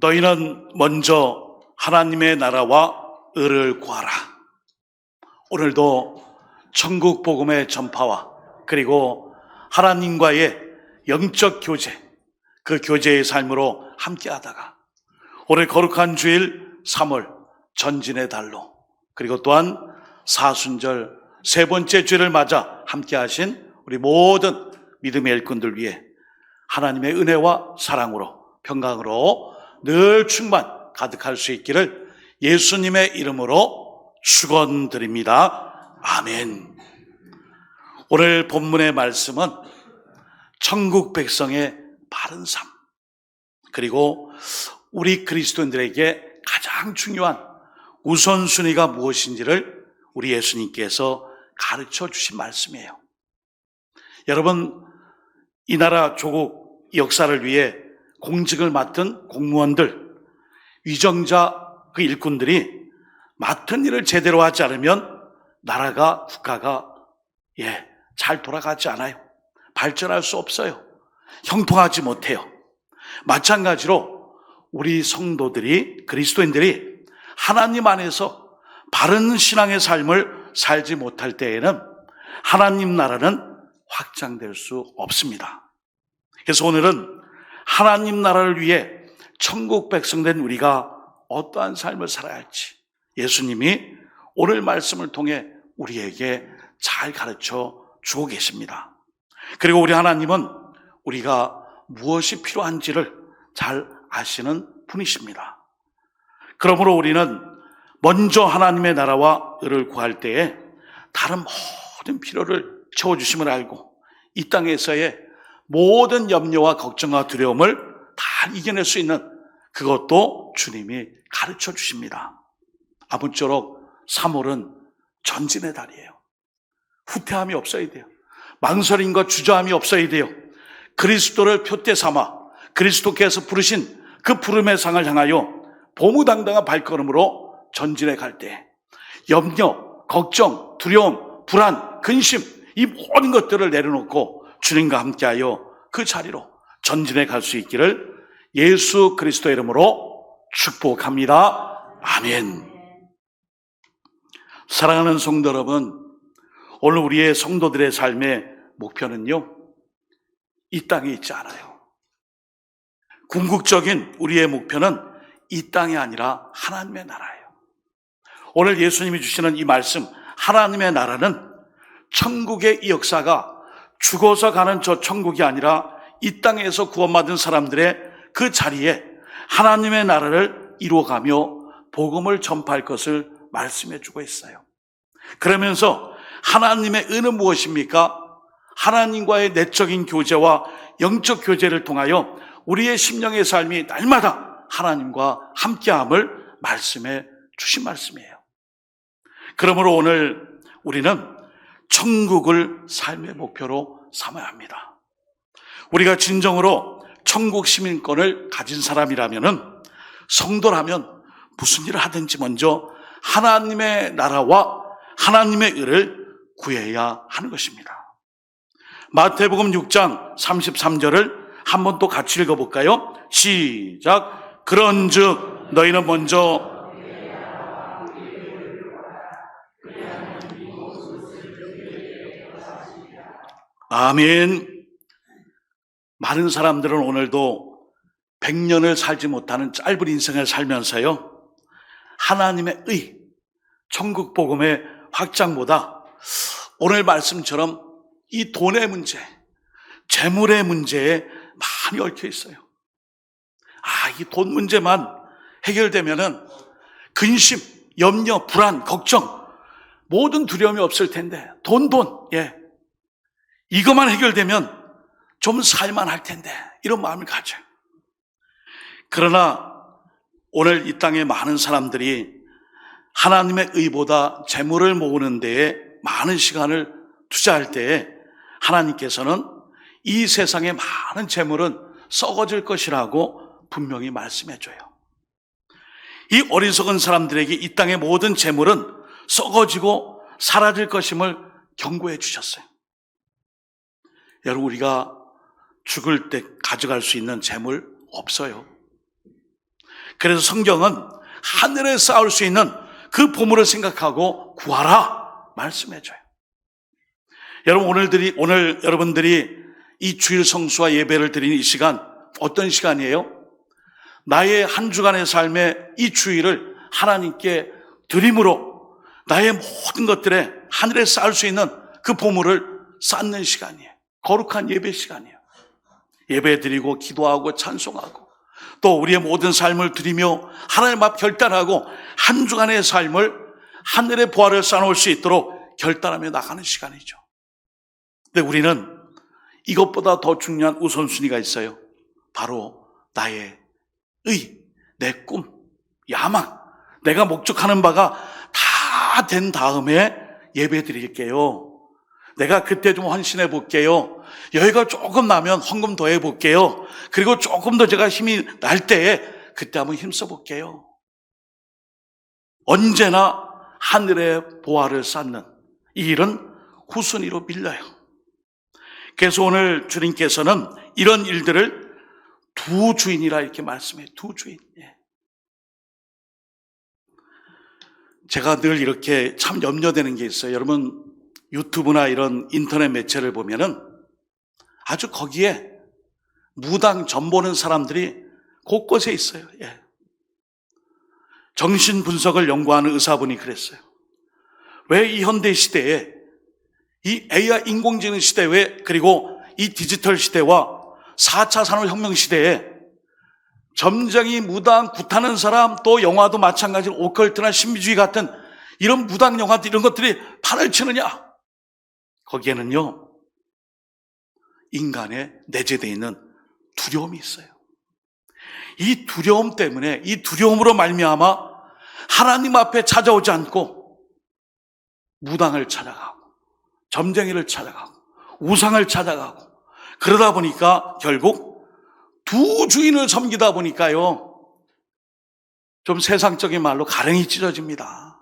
너희는 먼저 하나님의 나라와 의를 구하라. 오늘도 천국 복음의 전파와 그리고 하나님과의 영적 교제, 그 교제의 삶으로 함께하다가 올해 거룩한 주일 3월 전진의 달로, 그리고 또한 사순절 세 번째 주일을 맞아 함께하신 우리 모든 믿음의 일꾼들 위해 하나님의 은혜와 사랑으로 평강으로 늘 충만 가득할 수 있기를 예수님의 이름으로 축원드립니다. 아멘. 오늘 본문의 말씀은 천국 백성의 바른 삶, 그리고 우리 그리스도인들에게 가장 중요한 우선순위가 무엇인지를 우리 예수님께서 가르쳐 주신 말씀이에요. 여러분, 이 나라 조국 역사를 위해 공직을 맡은 공무원들, 위정자, 그 일꾼들이 맡은 일을 제대로 하지 않으면 나라가, 국가가 잘 돌아가지 않아요. 발전할 수 없어요. 형통하지 못해요. 마찬가지로 우리 성도들이, 그리스도인들이 하나님 안에서 바른 신앙의 삶을 살지 못할 때에는 하나님 나라는 확장될 수 없습니다. 그래서 오늘은 하나님 나라를 위해 천국 백성 된 우리가 어떠한 삶을 살아야 할지 예수님이 오늘 말씀을 통해 우리에게 잘 가르쳐 주고 계십니다. 그리고 우리 하나님은 우리가 무엇이 필요한지를 잘 아시는 분이십니다. 그러므로 우리는 먼저 하나님의 나라와 의를 구할 때에 다른 모든 필요를 채워주심을 알고 이 땅에서의 모든 염려와 걱정과 두려움을 다 이겨낼 수 있는 그것도 주님이 가르쳐 주십니다. 아무쪼록 3월은 전진의 달이에요. 후퇴함이 없어야 돼요. 망설임과 주저함이 없어야 돼요. 그리스도를 표대 삼아 그리스도께서 부르신 그 부름의 상을 향하여 보무당당한 발걸음으로 전진해 갈 때 염려, 걱정, 두려움, 불안, 근심, 이 모든 것들을 내려놓고 주님과 함께하여 그 자리로 전진해 갈 수 있기를 예수 그리스도의 이름으로 축복합니다. 아멘. 사랑하는 성도 여러분, 오늘 우리의 성도들의 삶의 목표는요, 이 땅에 있지 않아요. 궁극적인 우리의 목표는 이 땅이 아니라 하나님의 나라예요. 오늘 예수님이 주시는 이 말씀, 하나님의 나라는 천국의 이 역사가 죽어서 가는 저 천국이 아니라 이 땅에서 구원받은 사람들의 그 자리에 하나님의 나라를 이루어가며 복음을 전파할 것을 말씀해 주고 있어요. 그러면서 하나님의 의는 무엇입니까? 하나님과의 내적인 교제와 영적 교제를 통하여 우리의 심령의 삶이 날마다 하나님과 함께함을 말씀해 주신 말씀이에요. 그러므로 오늘 우리는 천국을 삶의 목표로 삼아야 합니다. 우리가 진정으로 천국 시민권을 가진 사람이라면, 성도라면 무슨 일을 하든지 먼저 하나님의 나라와 하나님의 의를 구해야 하는 것입니다. 마태복음 6장 33절을 한번 또 같이 읽어볼까요? 시작. 그런즉 너희는 먼저 아멘. 많은 사람들은 오늘도 100년을 살지 못하는 짧은 인생을 살면서요, 하나님의 의, 천국 복음의 확장보다 오늘 말씀처럼 이 돈의 문제, 재물의 문제에 많이 얽혀 있어요. 이 돈 문제만 해결되면은 근심, 염려, 불안, 걱정, 모든 두려움이 없을 텐데, 돈, 이것만 해결되면 좀 살만할 텐데, 이런 마음을 가져요. 그러나 오늘 이 땅에 많은 사람들이 하나님의 의보다 재물을 모으는 데에 많은 시간을 투자할 때에 하나님께서는 이 세상의 많은 재물은 썩어질 것이라고 분명히 말씀해줘요. 이 어리석은 사람들에게 이 땅의 모든 재물은 썩어지고 사라질 것임을 경고해 주셨어요. 여러분, 우리가 죽을 때 가져갈 수 있는 재물 없어요. 그래서 성경은 하늘에 쌓을 수 있는 그 보물을 생각하고 구하라 말씀해줘요. 여러분, 오늘 여러분들이 이 주일 성수와 예배를 드리는 이 시간 어떤 시간이에요? 나의 한 주간의 삶의 이 주일을 하나님께 드림으로 나의 모든 것들에 하늘에 쌓을 수 있는 그 보물을 쌓는 시간이에요. 거룩한 예배 시간이에요. 예배 드리고 기도하고 찬송하고 또 우리의 모든 삶을 드리며 하나님 앞 결단하고 한 주간의 삶을 하늘의 보화를 쌓아놓을 수 있도록 결단하며 나가는 시간이죠. 근데 우리는 이것보다 더 중요한 우선순위가 있어요. 바로 나의 내 꿈, 야망, 내가 목적하는 바가 다 된 다음에 예배 드릴게요. 내가 그때 좀 헌신해 볼게요. 여유가 조금 나면 헌금 더 해볼게요. 그리고 조금 더 제가 힘이 날 때에 그때 한번 힘써 볼게요. 언제나 하늘의 보화를 쌓는 이 일은 후순위로 밀려요. 그래서 오늘 주님께서는 이런 일들을 두 주인이라 이렇게 말씀해요. 두 주인. 제가 늘 이렇게 참 염려되는 게 있어요. 여러분, 유튜브나 이런 인터넷 매체를 보면은 아주 거기에 무당 점 보는 사람들이 곳곳에 있어요. 정신 분석을 연구하는 의사분이 그랬어요. 왜 이 현대 시대에 이 AI 인공지능 시대에 그리고 이 디지털 시대와 4차 산업혁명 시대에 점쟁이, 무당, 굿하는 사람, 또 영화도 마찬가지로 오컬트나 신비주의 같은 이런 무당 영화들 이런 것들이 판을 치느냐? 거기에는요, 인간에 내재되어 있는 두려움이 있어요. 이 두려움 때문에, 이 두려움으로 말미암아 하나님 앞에 찾아오지 않고 무당을 찾아가고 점쟁이를 찾아가고 우상을 찾아가고 그러다 보니까 결국 두 주인을 섬기다 보니까요, 좀 세상적인 말로 가랭이 찢어집니다.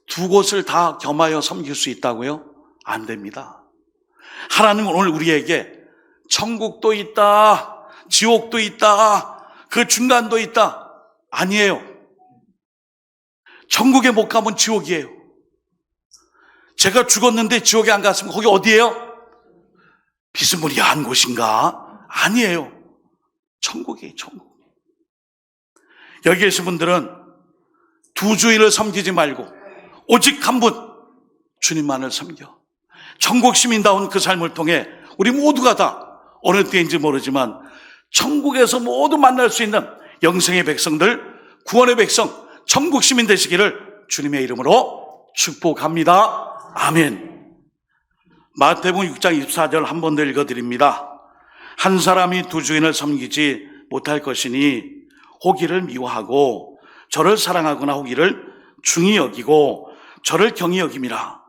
두 곳을 다 겸하여 섬길 수 있다고요? 안 됩니다. 하나님은 오늘 우리에게 천국도 있다, 지옥도 있다, 그 중간도 있다. 아니에요. 천국에 못 가면 지옥이에요. 제가 죽었는데 지옥에 안 갔으면 거기 어디예요? 비스무리 야한 곳인가? 아니에요. 천국이에요, 천국. 여기 계신 분들은 두 주인을 섬기지 말고 오직 한 분, 주님만을 섬겨. 천국 시민다운 그 삶을 통해 우리 모두가 다 어느 때인지 모르지만 천국에서 모두 만날 수 있는 영생의 백성들, 구원의 백성, 천국 시민 되시기를 주님의 이름으로 축복합니다. 아멘. 마태복음 6장 24절 한 번 더 읽어드립니다. 한 사람이 두 주인을 섬기지 못할 것이니 호기를 미워하고 저를 사랑하거나 호기를 중히 여기고 저를 경히 여김이라.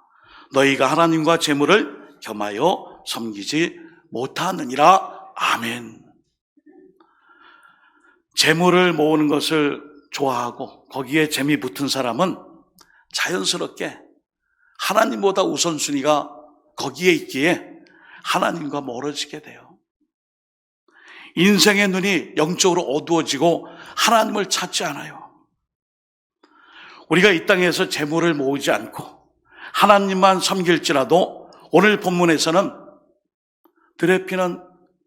너희가 하나님과 재물을 겸하여 섬기지 못하느니라. 아멘. 재물을 모으는 것을 좋아하고 거기에 재미 붙은 사람은 자연스럽게 하나님보다 우선순위가 거기에 있기에 하나님과 멀어지게 돼요. 인생의 눈이 영적으로 어두워지고 하나님을 찾지 않아요. 우리가 이 땅에서 재물을 모으지 않고 하나님만 섬길지라도 오늘 본문에서는 들에 피는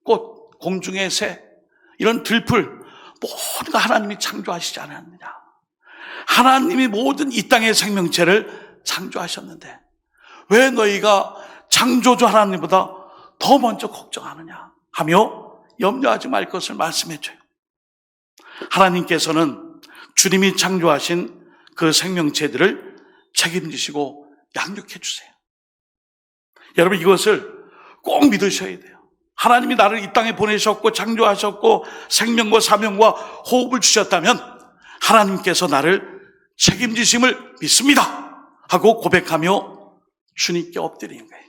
꽃, 공중의 새, 이런 들풀 모두가 하나님이 창조하시지 않았느냐. 하나님이 모든 이 땅의 생명체를 창조하셨는데 왜 너희가 창조주 하나님보다 더 먼저 걱정하느냐 하며 염려하지 말 것을 말씀해줘요. 하나님께서는 주님이 창조하신 그 생명체들을 책임지시고 양육해 주세요. 여러분, 이것을 꼭 믿으셔야 돼요. 하나님이 나를 이 땅에 보내셨고 창조하셨고 생명과 사명과 호흡을 주셨다면 하나님께서 나를 책임지심을 믿습니다 하고 고백하며 주님께 엎드리는 거예요.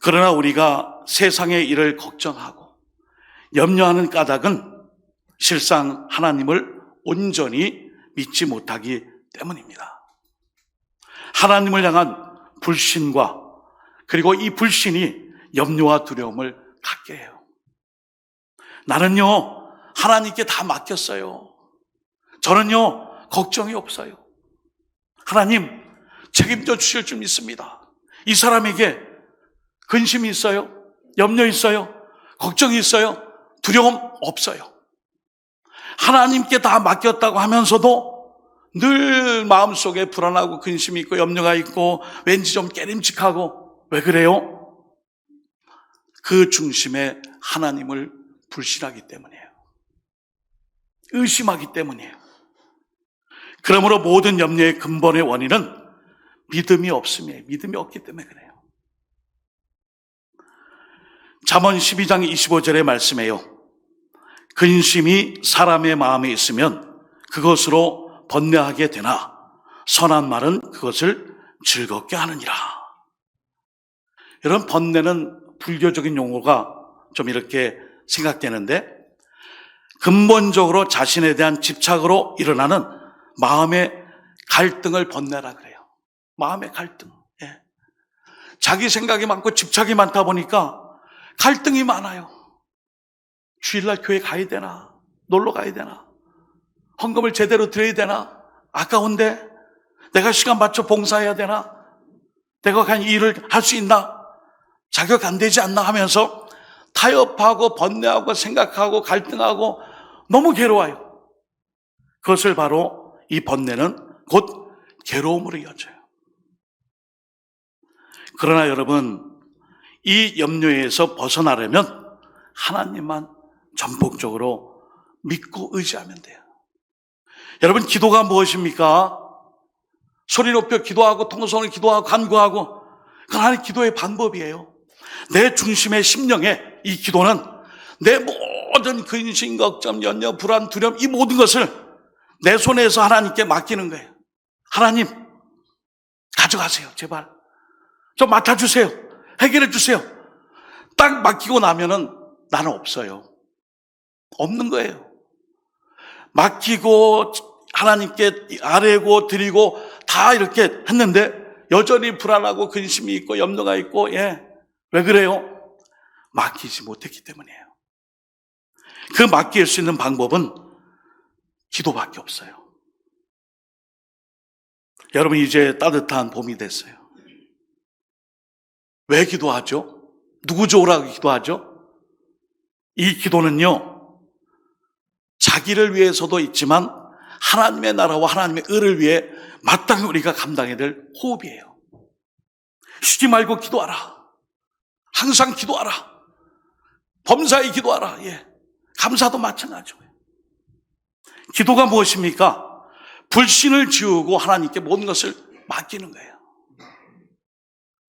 그러나 우리가 세상의 일을 걱정하고 염려하는 까닭은 실상 하나님을 온전히 믿지 못하기 때문입니다. 하나님을 향한 불신과 그리고 이 불신이 염려와 두려움을 갖게 해요. 나는요, 하나님께 다 맡겼어요. 저는요, 걱정이 없어요. 하나님, 책임져 주실 줄 믿습니다. 이 사람에게 근심이 있어요? 염려 있어요? 걱정이 있어요? 두려움 없어요. 하나님께 다 맡겼다고 하면서도 늘 마음속에 불안하고 근심이 있고 염려가 있고 왠지 좀 깨림칙하고, 왜 그래요? 그 중심에 하나님을 불신하기 때문이에요. 의심하기 때문이에요. 그러므로 모든 염려의 근본의 원인은 믿음이 없음이에요. 믿음이 없기 때문에 그래요. 잠언 12장 25절의 말씀이에요. 근심이 사람의 마음에 있으면 그것으로 번뇌하게 되나 선한 말은 그것을 즐겁게 하느니라. 이런 번뇌는 불교적인 용어가 좀 이렇게 생각되는데, 근본적으로 자신에 대한 집착으로 일어나는 마음의 갈등을 번뇌라 그래요. 마음의 갈등. 예. 자기 생각이 많고 집착이 많다 보니까 갈등이 많아요. 주일날 교회 가야 되나? 놀러 가야 되나? 헌금을 제대로 드려야 되나? 아까운데? 내가 시간 맞춰 봉사해야 되나? 내가 그냥 이 일을 할 수 있나? 자격 안 되지 않나 하면서 타협하고 번뇌하고 생각하고 갈등하고 너무 괴로워요. 그것을 바로 이 번뇌는 곧 괴로움으로 이어져요. 그러나 여러분, 이 염려에서 벗어나려면 하나님만 전폭적으로 믿고 의지하면 돼요. 여러분, 기도가 무엇입니까? 소리 높여 기도하고 통성을 기도하고 간구하고, 그건 하나의 기도의 방법이에요. 내 중심의 심령에 이 기도는 내 모든 근심, 걱정, 염려, 불안, 두려움, 이 모든 것을 내 손에서 하나님께 맡기는 거예요. 하나님, 가져가세요. 제발 좀 맡아주세요. 해결해 주세요. 딱 맡기고 나면은 나는 없어요. 없는 거예요. 맡기고 하나님께 아뢰고 드리고 다 이렇게 했는데 여전히 불안하고 근심이 있고 염려가 있고, 왜 그래요? 맡기지 못했기 때문이에요. 그 맡길 수 있는 방법은 기도밖에 없어요. 여러분, 이제 따뜻한 봄이 됐어요. 왜 기도하죠? 누구 좋으라고 기도하죠? 이 기도는요, 자기를 위해서도 있지만 하나님의 나라와 하나님의 의를 위해 마땅히 우리가 감당해야 될 호흡이에요. 쉬지 말고 기도하라. 항상 기도하라. 범사에 기도하라. 감사도 마찬가지고요. 기도가 무엇입니까? 불신을 지우고 하나님께 모든 것을 맡기는 거예요.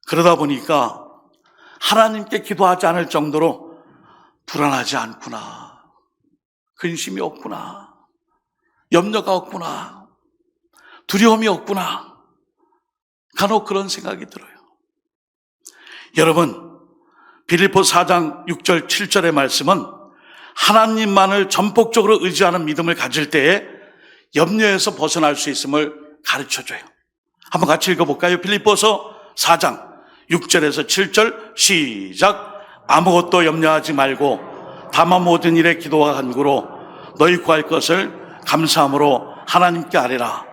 그러다 보니까 하나님께 기도하지 않을 정도로 불안하지 않구나, 근심이 없구나, 염려가 없구나, 두려움이 없구나, 간혹 그런 생각이 들어요. 여러분, 빌립보 4장 6절 7절의 말씀은 하나님만을 전폭적으로 의지하는 믿음을 가질 때에 염려에서 벗어날 수 있음을 가르쳐줘요. 한번 같이 읽어볼까요? 빌립보서 4장 6절에서 7절 시작. 아무것도 염려하지 말고 다만 모든 일에 기도와 간구로 너희 구할 것을 감사함으로 하나님께 아뢰라.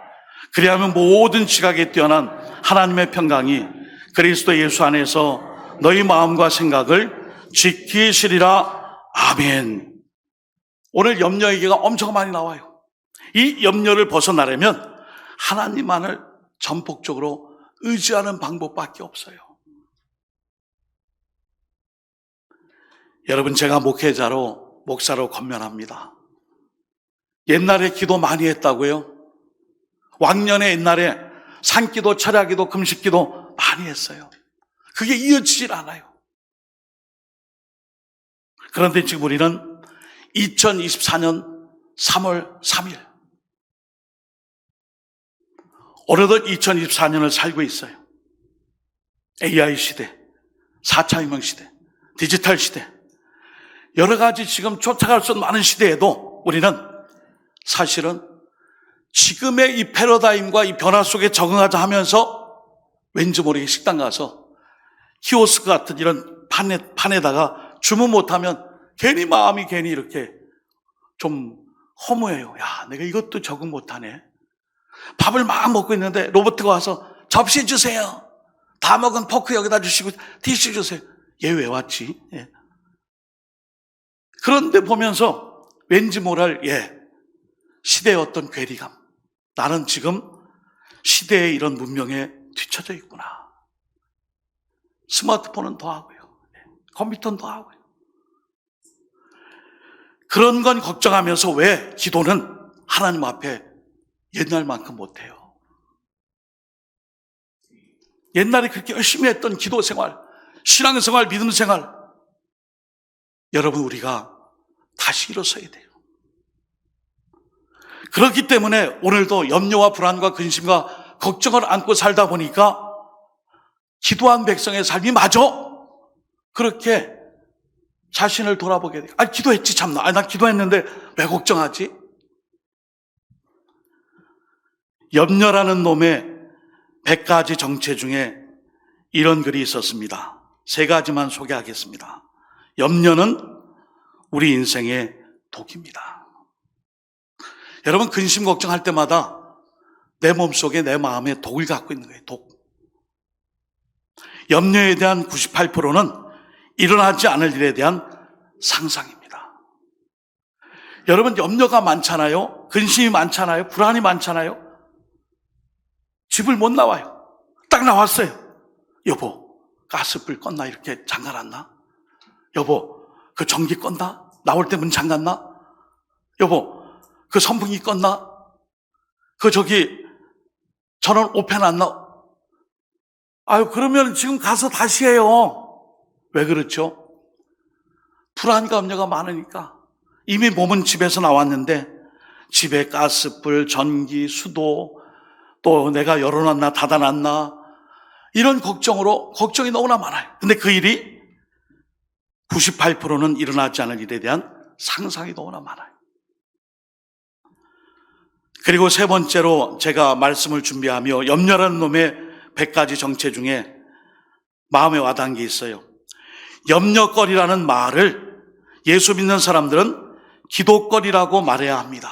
그리하면 모든 지각에 뛰어난 하나님의 평강이 그리스도 예수 안에서 너희 마음과 생각을 지키시리라. 아멘. 오늘 염려 얘기가 엄청 많이 나와요. 이 염려를 벗어나려면 하나님만을 전폭적으로 의지하는 방법밖에 없어요. 여러분, 제가 목사로 권면합니다. 옛날에 기도 많이 했다고요? 왕년에 옛날에 산기도, 철야기도, 금식기도 많이 했어요. 그게 이어지질 않아요. 그런데 지금 우리는 2024년 3월 3일, 어느덧 2024년을 살고 있어요. AI 시대, 4차 혁명 시대, 디지털 시대, 여러 가지 지금 쫓아갈 수 없는 많은 시대에도 우리는 사실은 지금의 이 패러다임과 이 변화 속에 적응하자 하면서 왠지 모르게 식당 가서 키오스크 같은 이런 판에다가 주문 못하면 괜히 마음이 괜히 이렇게 좀 허무해요. 야, 내가 이것도 적응 못하네. 밥을 막 먹고 있는데 로봇가 와서 접시 주세요. 다 먹은 포크 여기다 주시고 티슈 주세요. 얘 왜 왔지? 예. 그런데 보면서 왠지 모랄 시대의 어떤 괴리감. 나는 지금 시대의 이런 문명에 뒤처져 있구나. 스마트폰은 더 하고요. 컴퓨터는 더 하고요. 그런 건 걱정하면서 왜 기도는 하나님 앞에 옛날만큼 못해요. 옛날에 그렇게 열심히 했던 기도 생활, 신앙생활, 믿음 생활, 여러분 우리가 다시 일어서야 돼요. 그렇기 때문에 오늘도 염려와 불안과 근심과 걱정을 안고 살다 보니까 기도한 백성의 삶이 마저 그렇게 자신을 돌아보게 돼요. 기도했지 참나. 난 기도했는데 왜 걱정하지? 염려라는 놈의 100가지 정체 중에 이런 글이 있었습니다. 3가지만 소개하겠습니다. 염려는 우리 인생의 독입니다. 여러분 근심 걱정할 때마다 내 몸속에 내 마음에 독을 갖고 있는 거예요. 독. 염려에 대한 98%는 일어나지 않을 일에 대한 상상입니다. 여러분 염려가 많잖아요. 근심이 많잖아요. 불안이 많잖아요. 집을 못 나와요. 딱 나왔어요. 여보, 가스불 껐나? 이렇게 잠가놨나? 여보, 그 전기 껐나? 나올 때 문 잠갔나? 여보, 그 선풍기 껐나? 그 전원 오픈해놨나? 그러면 지금 가서 다시 해요. 왜 그렇죠? 불안과 염려가 많으니까. 이미 몸은 집에서 나왔는데 집에 가스불, 전기, 수도, 또 내가 열어놨나 닫아놨나 이런 걱정이 너무나 많아요. 근데 그 일이 98%는 일어나지 않을 일에 대한 상상이 너무나 많아요. 그리고 3번째로 제가 말씀을 준비하며 염려라는 놈의 100가지 정체 중에 마음에 와닿은 게 있어요. 염려거리라는 말을 예수 믿는 사람들은 기도거리라고 말해야 합니다.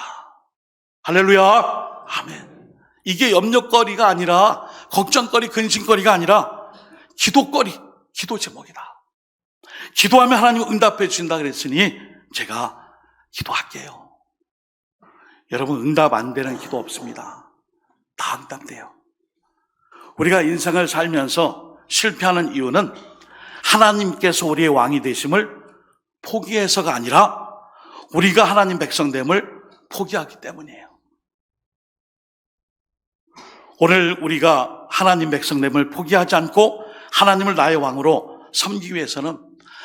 할렐루야. 아멘. 이게 염려거리가 아니라 걱정거리, 근심거리가 아니라 기도거리, 기도 제목이다. 기도하면 하나님 응답해 주신다 그랬으니 제가 기도할게요. 여러분 응답 안 되는 기도 없습니다. 다 응답돼요. 우리가 인생을 살면서 실패하는 이유는 하나님께서 우리의 왕이 되심을 포기해서가 아니라 우리가 하나님 백성됨을 포기하기 때문이에요. 오늘 우리가 하나님 백성됨을 포기하지 않고 하나님을 나의 왕으로 섬기기 위해서는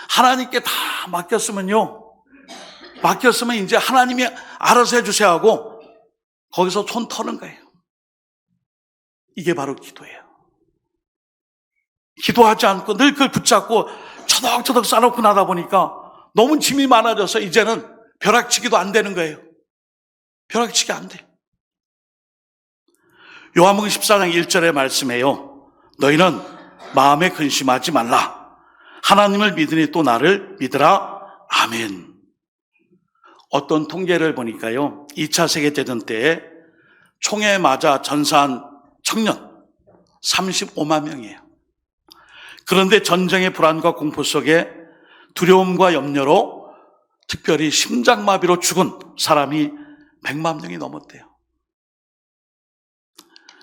하나님께 다 맡겼으면 이제 하나님이 알아서 해주셔야 하고 거기서 손 터는 거예요. 이게 바로 기도예요. 기도하지 않고 늘 그걸 붙잡고 처덕처덕 싸놓고 나다 보니까 너무 짐이 많아져서 이제는 벼락치기도 안 되는 거예요. 벼락치기 안 돼. 요한복음 14장 1절의 말씀이에요. 너희는 마음에 근심하지 말라. 하나님을 믿으니 또 나를 믿으라. 아멘. 어떤 통계를 보니까요. 2차 세계대전 때에 총에 맞아 전사한 청년 35만 명이에요. 그런데 전쟁의 불안과 공포 속에 두려움과 염려로 특별히 심장마비로 죽은 사람이 100만 명이 넘었대요.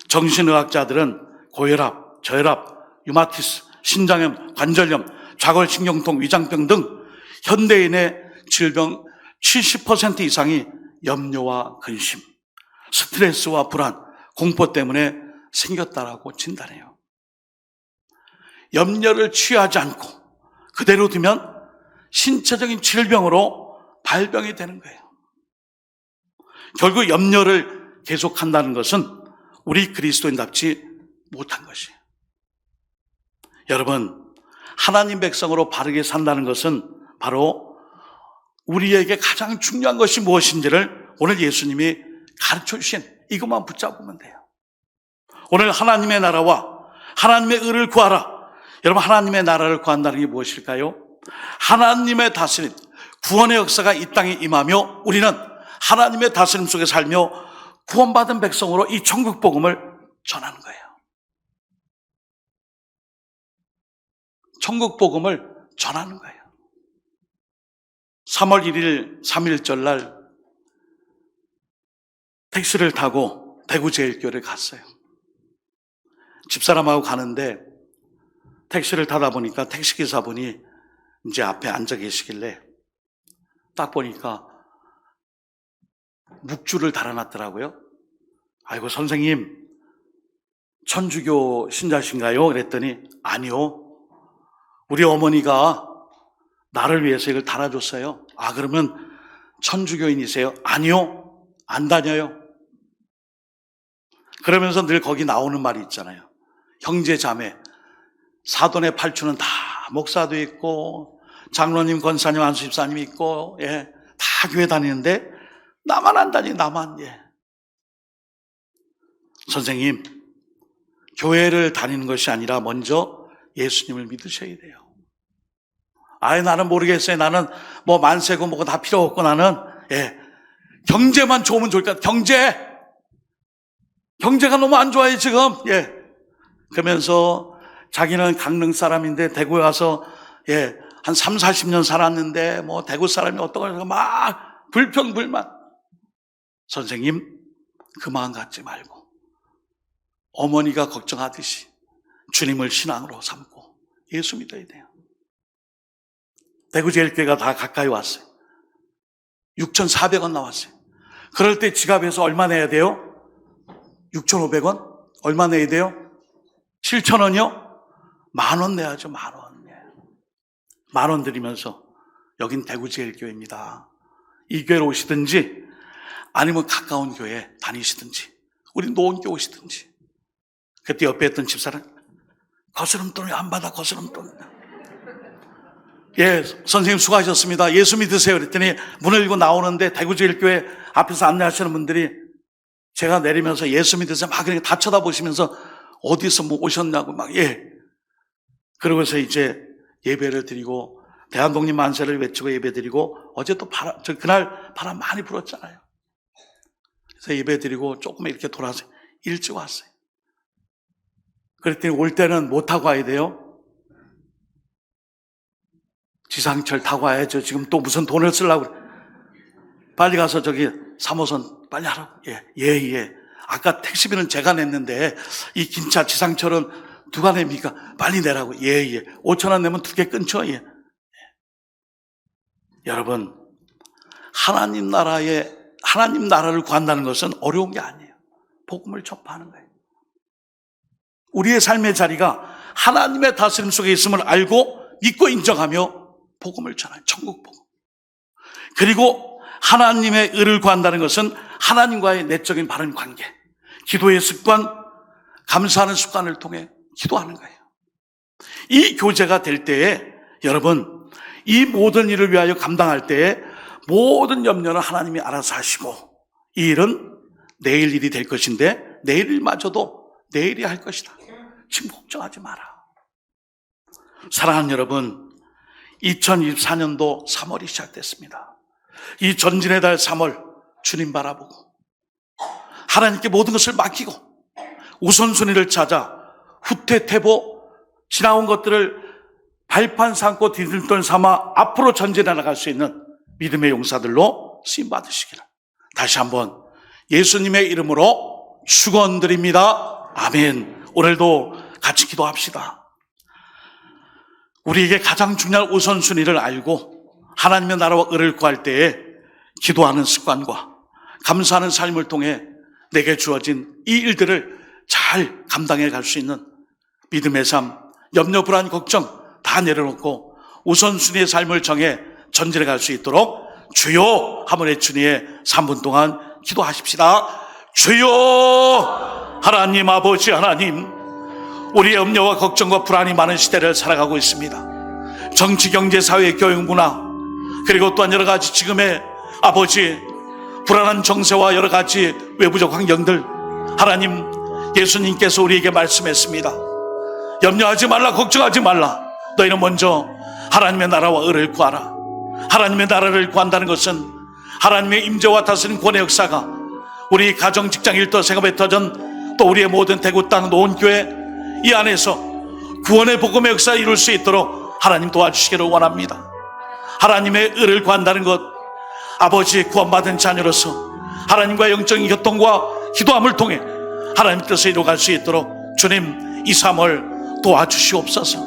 정신의학자들은 고혈압, 저혈압, 류마티스, 신장염, 관절염, 좌골신경통, 위장병 등 현대인의 질병 70% 이상이 염려와 근심, 스트레스와 불안, 공포 때문에 생겼다라고 진단해요. 염려를 취하지 않고 그대로 두면 신체적인 질병으로 발병이 되는 거예요. 결국 염려를 계속한다는 것은 우리 그리스도인답지 못한 것이에요. 여러분, 하나님 백성으로 바르게 산다는 것은 바로 우리에게 가장 중요한 것이 무엇인지를 오늘 예수님이 가르쳐 주신 이것만 붙잡으면 돼요. 오늘 하나님의 나라와 하나님의 의를 구하라. 여러분, 하나님의 나라를 구한다는 게 무엇일까요? 하나님의 다스림, 구원의 역사가 이 땅에 임하며 우리는 하나님의 다스림 속에 살며 구원받은 백성으로 이 천국 복음을 전하는 거예요. 천국 복음을 전하는 거예요. 3월 1일 3.1절 날 택시를 타고 대구제일교회를 갔어요. 집사람하고 가는데 택시를 타다 보니까 택시기사분이 이제 앞에 앉아 계시길래 딱 보니까 묵주를 달아놨더라고요. 아이고 선생님 천주교 신자신가요? 그랬더니 아니요. 우리 어머니가 나를 위해서 이걸 달아줬어요. 아 그러면 천주교인이세요? 아니요. 안 다녀요. 그러면서 늘 거기 나오는 말이 있잖아요. 형제 자매 사돈의 팔촌은 다 목사도 있고 장로님 권사님 안수집사님 있고 다 교회 다니는데 나만 안 다니 나만. 선생님 교회를 다니는 것이 아니라 먼저 예수님을 믿으셔야 돼요. 아예 나는 모르겠어요. 나는 뭐 만세고 뭐고 다 필요 없고 나는 경제만 좋으면 좋을 것 같아요. 경제가 너무 안 좋아요 지금. 그러면서 자기는 강릉 사람인데 대구에 와서 한 3, 40년 살았는데 뭐 대구 사람이 어떤 거 막 불평불만. 선생님 그 마음 갖지 말고 어머니가 걱정하듯이 주님을 신앙으로 삼고 예수 믿어야 돼요. 대구제일교회가 다 가까이 왔어요. 6,400원 나왔어요. 그럴 때 지갑에서 얼마 내야 돼요? 6,500원? 얼마 내야 돼요? 7,000원이요? 10,000원 내야죠. 10,000원. 10,000원 드리면서 여긴 대구제일교회입니다. 이 교회로 오시든지 아니면 가까운 교회 다니시든지 우리 노원교 오시든지. 그때 옆에 있던 집사람 거스름돈을 안 받아 거스름돈. 선생님 수고하셨습니다. 예수 믿으세요. 그랬더니 문을 열고 나오는데 대구제일교회 앞에서 안내하시는 분들이 제가 내리면서 예수 믿으세요. 막 그렇게 다 쳐다보시면서 어디서 뭐 오셨냐고 막 그러고서 이제 예배를 드리고 대한독립 만세를 외치고 예배 드리고 어제 또 그날 바람 많이 불었잖아요. 그래서 예배 드리고 조금 이렇게 돌아서 일찍 왔어요. 그랬더니 올 때는 뭐 타고 와야 돼요? 지상철 타고 와야죠. 지금 또 무슨 돈을 쓰려고 그래. 빨리 가서 저기 3호선 빨리 하라고. 아까 택시비는 제가 냈는데 이 긴차 지상철은 누가 냅니까? 빨리 내라고. 5,000원 내면 2개 끊죠. 여러분 하나님 나라를 구한다는 것은 어려운 게 아니에요. 복음을 전파하는 거예요. 우리의 삶의 자리가 하나님의 다스림 속에 있음을 알고 믿고 인정하며 복음을 전하는 천국 복음. 그리고 하나님의 의를 구한다는 것은 하나님과의 내적인 바른 관계, 기도의 습관, 감사하는 습관을 통해 기도하는 거예요. 이 교제가 될 때에 여러분 이 모든 일을 위하여 감당할 때에 모든 염려는 하나님이 알아서 하시고 이 일은 내일 일이 될 것인데 내일 일마저도 내일이 할 것이다. 지금 걱정하지 마라. 사랑하는 여러분 2024년도 3월이 시작됐습니다. 이 전진의 달 3월 주님 바라보고 하나님께 모든 것을 맡기고 우선순위를 찾아 후퇴퇴보 지나온 것들을 발판 삼고 디딤돌 삼아 앞으로 전진해 나갈 수 있는 믿음의 용사들로 쓰임받으시기를 다시 한번 예수님의 이름으로 축원드립니다. 아멘. 오늘도 같이 기도합시다. 우리에게 가장 중요한 우선순위를 알고 하나님의 나라와 의를 구할 때에 기도하는 습관과 감사하는 삶을 통해 내게 주어진 이 일들을 잘 감당해 갈 수 있는 믿음의 삶, 염려, 불안, 걱정 다 내려놓고 우선순위의 삶을 정해 전진해 갈 수 있도록 주여 하면 외치니에 3분 동안 기도하십시다. 주여 하나님 아버지 하나님, 우리의 염려와 걱정과 불안이 많은 시대를 살아가고 있습니다. 정치, 경제, 사회, 교육, 문화 그리고 또한 여러 가지 지금의 아버지 불안한 정세와 여러 가지 외부적 환경들 하나님 예수님께서 우리에게 말씀했습니다. 염려하지 말라 걱정하지 말라. 너희는 먼저 하나님의 나라와 의를 구하라. 하나님의 나라를 구한다는 것은 하나님의 임재와 다스린 권의 역사가 우리 가정, 직장, 일터, 생업의 터전, 또 우리의 모든 대구 땅, 노원교회 이 안에서 구원의 복음의 역사를 이룰 수 있도록 하나님 도와주시기를 원합니다. 하나님의 의를 구한다는 것, 아버지 구원받은 자녀로서 하나님과 영적인 교통과 기도함을 통해 하나님 뜻을 이루어갈 수 있도록 주님 이 삶을 도와주시옵소서.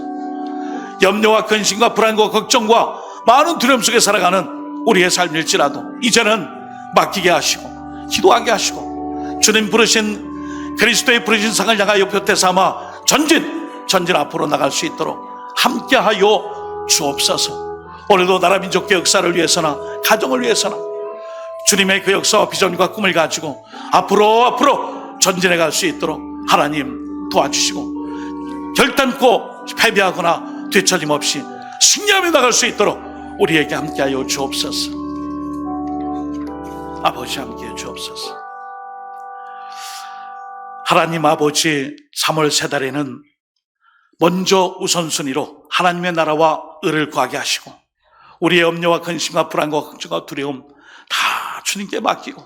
염려와 근심과 불안과 걱정과 많은 두려움 속에 살아가는 우리의 삶일지라도 이제는 맡기게 하시고 기도하게 하시고 주님 부르신 그리스도의 부르신 상을 향하여 표태 삼아 전진 앞으로 나갈 수 있도록 함께하여 주옵소서. 오늘도 나라 민족의 역사를 위해서나 가정을 위해서나 주님의 그 역사와 비전과 꿈을 가지고 앞으로 전진해 갈 수 있도록 하나님 도와주시고 결단코 패배하거나 뒤처짐 없이 승리하며 나갈 수 있도록 우리에게 함께하여 주옵소서. 아버지 함께해 주옵소서. 하나님 아버지 3월 세 달에는 먼저 우선순위로 하나님의 나라와 의를 구하게 하시고 우리의 염려와 근심과 불안과 걱정과 두려움 다 주님께 맡기고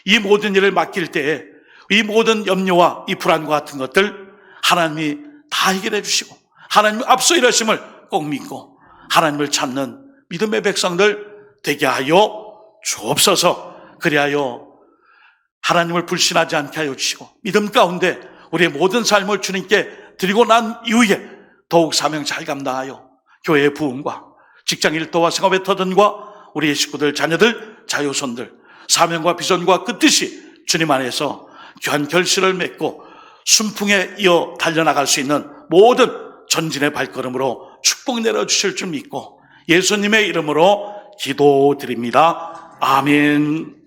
이 모든 일을 맡길 때에 이 모든 염려와 이 불안과 같은 것들 하나님이 다 해결해 주시고 하나님 앞서 일하심을 꼭 믿고 하나님을 찾는 믿음의 백성들 되게 하여 주옵소서. 그리하여 하나님을 불신하지 않게 하여 주시고 믿음 가운데 우리의 모든 삶을 주님께 드리고 난 이후에 더욱 사명 잘 감당하여 교회의 부흥과 직장 일터와 생업의 터전과 우리의 식구들, 자녀들, 자유손들 사명과 비전과 그 뜻이 주님 안에서 귀한 결실을 맺고 순풍에 이어 달려나갈 수 있는 모든 전진의 발걸음으로 축복 내려주실 줄 믿고 예수님의 이름으로 기도드립니다. 아멘.